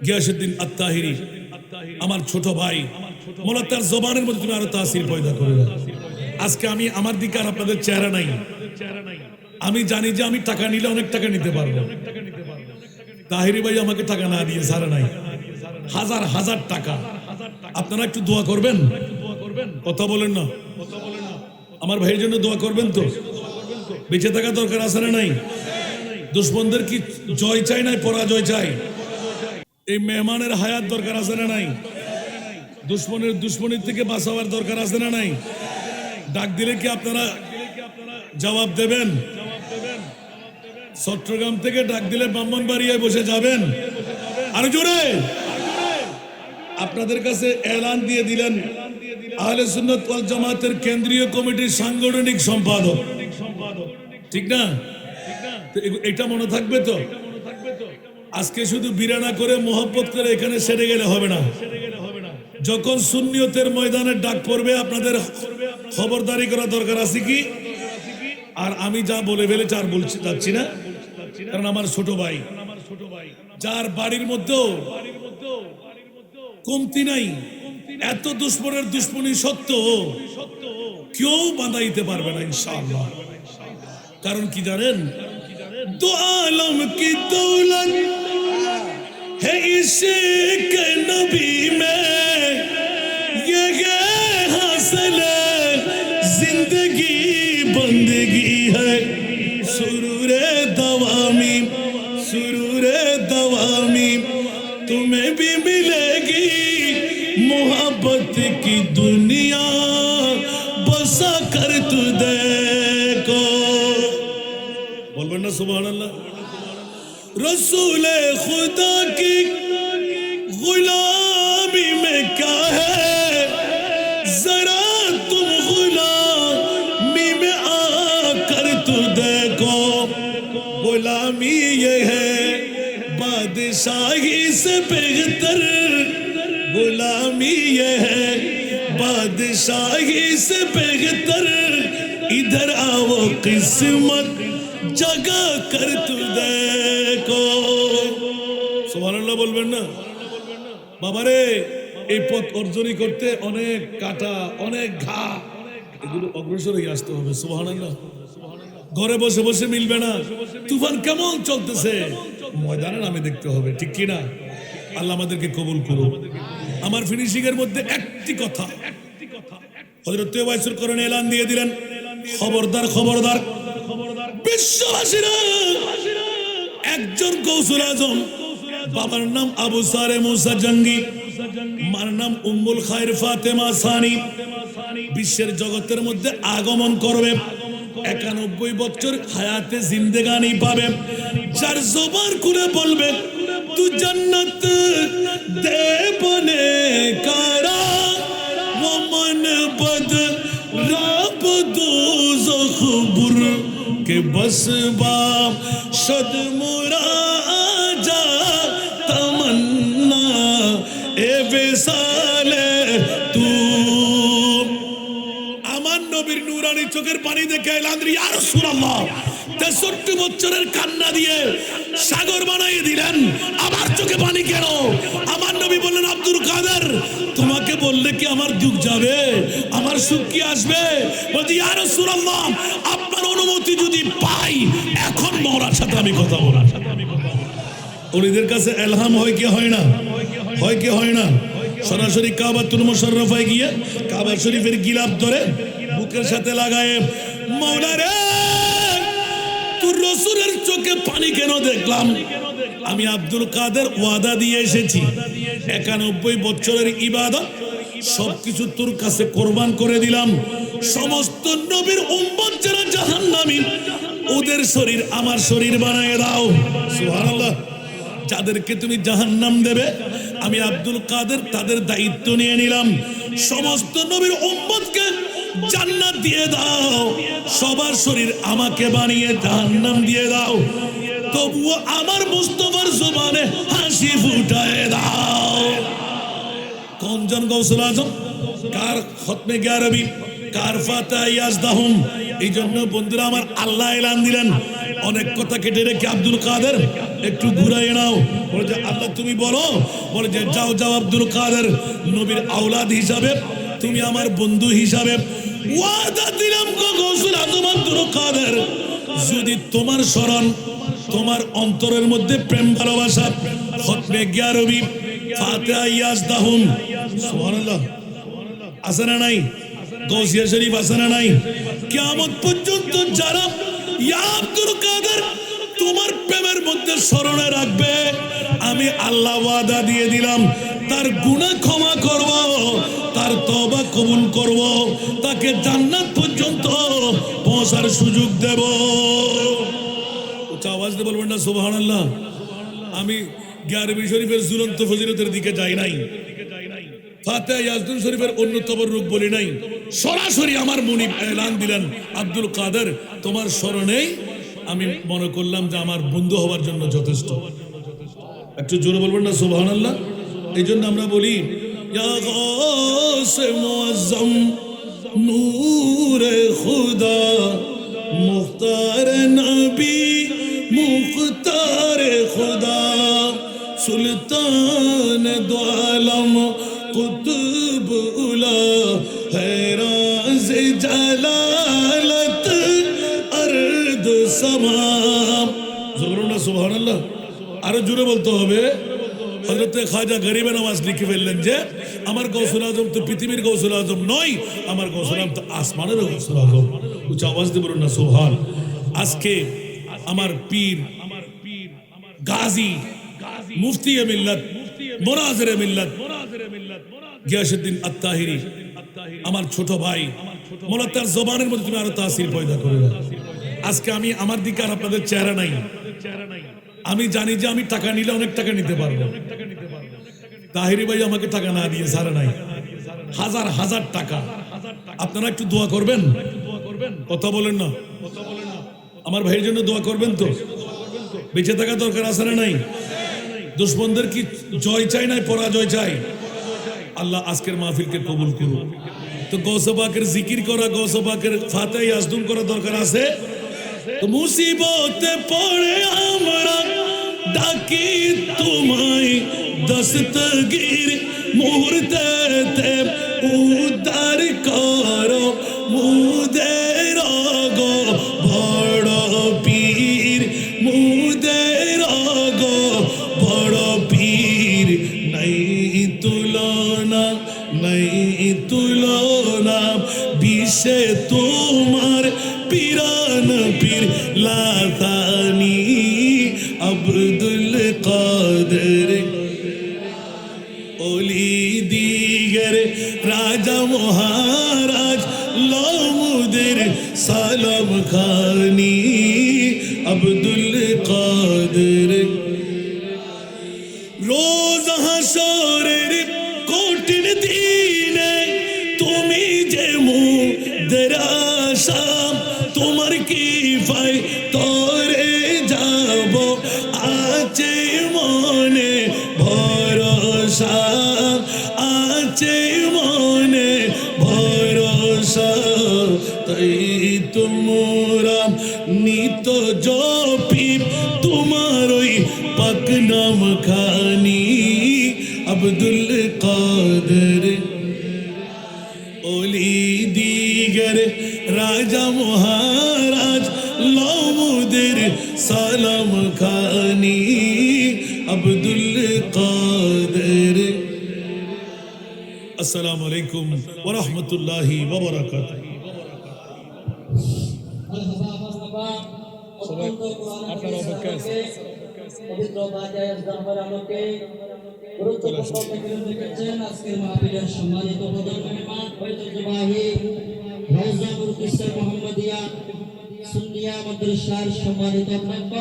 গিয়াসউদ্দিন আত-তাহিরি আমার ছোট ভাই, মোলা তার জবানের মধ্যে তুমি আরো তাসির পয়দা করে দাও। আজকে আমি আমার দিকে আর আপনাদের চেহারা নাই, আমি জানি যে আমি টাকা নিলে অনেক টাকা নিতে পারবো। তাহিরি ভাই আমাকে টাকা না দিয়ে ছাড়া নাই, হাজার হাজার টাকা। আপনারা একটু দোয়া করবেন, কথা বলেন না, আমার ভাইয়ের জন্য দোয়া করবেন। তো বেঁচে থাকা দরকার আছে না নাই? দুশ্মনদের কি জয় চাই নাই পরাজয় চাই? এই মেহমানের হায়াত দরকার আছে না নাই? দুশ্মনের দুশ্মনের থেকে বাঁচাবার দরকার আছে না নাই? ডাক দিলে কি আপনারা জবাব দেবেন? চট্টগ্রাম থেকে ডাক দিলে ব্রাহ্মণবাড়িয়ায় বসে যাবেন? আর জোরে আপনাদের কাছে এলান দিয়ে দিলেন আহলে সুন্নাত ওয়াল জামাতের কেন্দ্রীয় কমিটির সাংগঠনিক সম্পাদক, ঠিক না? এটা মনে থাকবে তো? আজকে শুধু বিরানা করে মোহব্বত করে এখানে সেরে গেলে হবে না। যখন সুন্নিয়তের ময়দানে ডাক পড়বে আপনাদের খবরদারি করা দরকার আছে কি? আর আমি যা বলে ফেলেছি আর বলছি যাচ্ছি না, কারণ আমার ছোট ভাই যার বাড়ির মধ্যেও কমতি নাই, এত দুশ্মনের দুশ্মনী সত্য কেউ বাঁধাইতে পারবে না ইনশাআল্লাহ। কারণ কি জানেন? দো আলম কি দৌলত है इश्क नबी में, ये हासिल जिंदगी बंदगी है, सुरूरे दवामी सुरूरे दवामी तुम्हें भी मिलेगी मोहब्बत की दुनिया बसा कर तू देखो। बोलबेन ना सुभान अल्लाह। रसूले खुदा की गुलामी में क्या है, जरा तुम गुलामी में आकर तू देखो। गुलामी ये है बादशाही से बेहतर, गुलामी ये है बादशाही से बेहतर, इधर आओ किस्मत जगा कर तू देखो। সুবহানাল্লাহ বলবেন না? বাবারে এই পথ অর্জনই করতে অনেক কাটা, অনেক ঘা, এগুলো অগ্রসর হয়ে আসতে হবে। সুবহানাল্লাহ। ঘরে বসে বসে মিলবে না। তুফান কেমন চলতেছে ময়দানে নামে দেখতে হবে, ঠিক কি না? আল্লাহ আমাদেরকে কবুল করুন। আমার ফিনিশিং এর মধ্যে একটি কথা, হযরত ওয়াইসুল করণী এলান দিয়ে দিলেন, খবরদার খবরদার বিশ্ববাসীরা, একজন গৌসুল আজম, বাবার নাম আবু সারে মুসা জঙ্গি, মার নাম উম্মুল খায়র ফাতেমা সানি, বিশ্বের জগতের মধ্যে আগমন করবে। 91 বছর হায়াতে জিন্দেগানি পাবে। যার জবান খুলে বলবে তু জান্নাত দে বনে কারা ও মন বদ রাব দোজখ বুর के बस बाप शद मुराजा तमन्ना ए विसाले तू। আমার নবীর নূরানি চোখের পানি দেখে এলান ইয়া রাসূলুল্লাহ 63 বছরের কান্না দিয়ে সাগর বানিয়ে দিলেন, আমার চোখে পানি কেন? আমার নবী বললেন আব্দুল কাদের, তোমাকে বললে কি আমার দুঃখ যাবে, আমার সুখ কি আসবে? বলছি ইয়া রাসূলুল্লাহ আপনার অনুমতি যদি পাই এখন মওলার সাথে আমি কথা বলবো। ওলিদের কাছে ইলহাম হয় কি হয় না? হয় কি হয় না? সরাসরি কাবাতুল মুশাররফায় গিয়ে কাবা শরীফের গিলাফ ধরে বুকের সাথে লাগায়, মওলা রে তোর রাসূলের চোখে পানি কেন দেখলাম? আমি আব্দুল কাদের ওয়াদা দিয়ে এসেছি 91 বছরের ইবাদত সবকিছু তোর কাছে কোরবান করে দিলাম। সমস্ত নবীর উম্মত যারা জাহান্নামী ওদের শরীর আমার শরীর বানায় দাও। সুবহানাল্লাহ। যাদেরকে তুমি জাহান্নাম দেবে আমি আব্দুল কাদের তাদের দায়িত্ব নিয়ে নিলাম। সমস্ত নবীর উম্মতকে জান্নাত দিয়ে দাও, সবার শরীর আমাকে বানিয়ে জাহান্নাম দিয়ে দাও, তবুও আমার মুস্তাফার জবানে হাসি ফুটায় দাও। কোনজন গৌসুল আজম? কার খতমে গিয়ারবি, কার ফাতিহা ইয়াজদাহুম। এই জন্য বন্ধুরা আমার আল্লাহ এলান দিলেন অনেক কথা কেটে রেখে আব্দুল কাদের একটু ঘুরাই নাও। বলে যে আল্লাহ তুমি বলো, বলে যে যাও যাও আব্দুল কাদের, নবীর আওলাদ হিসাবে তুমি আমার বন্ধু হিসাবে ওয়াদা দিলাম গো গৌসুল আজম আব্দুল কাদের, যদি তোমার স্মরণ, তোমার অন্তরের মধ্যে প্রেম ভালোবাসা, খতমে গিয়ারবি, ফাতিহা ইয়াজদাহুম, সুবহানাল্লাহ আছে না নাই, গৌসিয়া শরীফ আছে না নাই, কিয়ামত পর্যন্ত যারা ইয়া আব্দুল কাদের তোমার প্রেমের মধ্যে স্মরণে রাখবে, আমি আল্লাহ ওয়াদা দিয়ে দিলাম তার গুনাহ ক্ষমা করব, তার তওবা কবুল করব, তাকে জান্নাত পর্যন্ত পৌঁছার সুযোগ দেব। উচ্চ আওয়াজ দিয়ে বলবেন না সুবহানাল্লাহ। আমি গিয়ারবি শরীফের ঝুলন্ত ফজিলতের দিকে যাই নাই, ফাতিহা ইয়াজদুল শরীফের অন্য তবররুক বলি নাই, সরাসরি আমার মুনিব এলান দিলেন আব্দুল কাদের তোমার স্মরণেই আমি মনে করলাম যে আমার বন্ধু হওয়ার জন্য যথেষ্ট। একটু জোরে বলবেন না সুবহানাল্লাহ। এই জন্য আমরা বলি ইয়া গাউসে মুআজ্জম নূরে খুদা মুখতার নবী মুখতার খুদা সুলতান দো আলম কুতুব উলা हैराज जलालत अर्द समा। সুবহানাল্লাহ। আরো জোরে বলতে হবে। হযরত খাজা গরিবে নওয়াজ লিখে ফেললেন যে আমার গৌসুল আজম তো পৃথিবীর গৌসুল আজম নয়, আমার গৌসুল আজম তো আসমানের গৌসুল আজম। উচ্চ আওয়াজ দিয়ে বলুন না সুবহান। আজকে আমার পীর গাজী মুফতি মিল্লাত মুনাজিরে মিল্লাত গিয়াসউদ্দিন আত-তাহিরি আমার ছোট ভাই, মোলা তার জবানের মধ্যে তুমি আরো তাসির পয়দা করে দাও। আজকে আমি আমার দিকে আর আপনাদের চেহারা নাই, আমি জানি যে আমি টাকা নিলে অনেক টাকা নিতে পারবো। তাহিরি ভাই আমাকে টাকা না দিয়ে ছাড়া নাই, হাজার হাজার টাকা। আপনারা একটু দোয়া করবেন, কথা বলেন না, আমার ভাইয়ের জন্য দোয়া করবেন তো। বেঁচে থাকা দরকার আছে না নাই? দুশ্মনদের কি জয় চাই নাই পরাজয় চাই? আল্লাহ আজকের মাহফিলকে কবুল করুন। তো গৌসে পাকের জিকির করা, গৌসে পাকের ফাতিহা ইয়াজদুম করা দরকার আছে। তো মুসিবতে পড়ে আমরা ডাকি তোমায়, দস্তগীর মুহূর্তে উদ্ধার করো মুদের গো বড় পীর, মুদের গো বড় পীর। নাই তুলনা, নাই তুলনা বিশ্বে তোমার পীরান পীর লাতানি আব্দুল কাদের ওলি দিগর রাজা মহারাজ লামুদের সালাম খানি আব্দুল কাদের। রোজ হাসরের কঠিন দিনে তুমি যে মুদের আশা, তোমার কি পাই তোরে যাব আছে মনে ভরসা, আছে মনে ভরসা। তাই তোমরা নিত জপি তোমার ওই পাক নাম খানি আব্দুল কাদের ওলি দিগর রাজা মহারাজ লামুদের সালাম খানি আব্দুল কাদের। আসসালামু আলাইকুম ওয়া রাহমাতুল্লাহি ওয়া বারাকাতুহু। আপনার অপেক্ষা আছে। পবিত্র বাজায়ের দরবার আলোকে গুরুত্বপূর্ণ মেহমান রেখেছেন আজকের মাহফিলের সম্মানিত প্রধান মেহমান ঐতিহ্যবাহী রওজা মুরকিসে মুহাম্মদিয়া সুন্নিয়া মাদ্রাসার সম্মানিত অধ্যক্ষ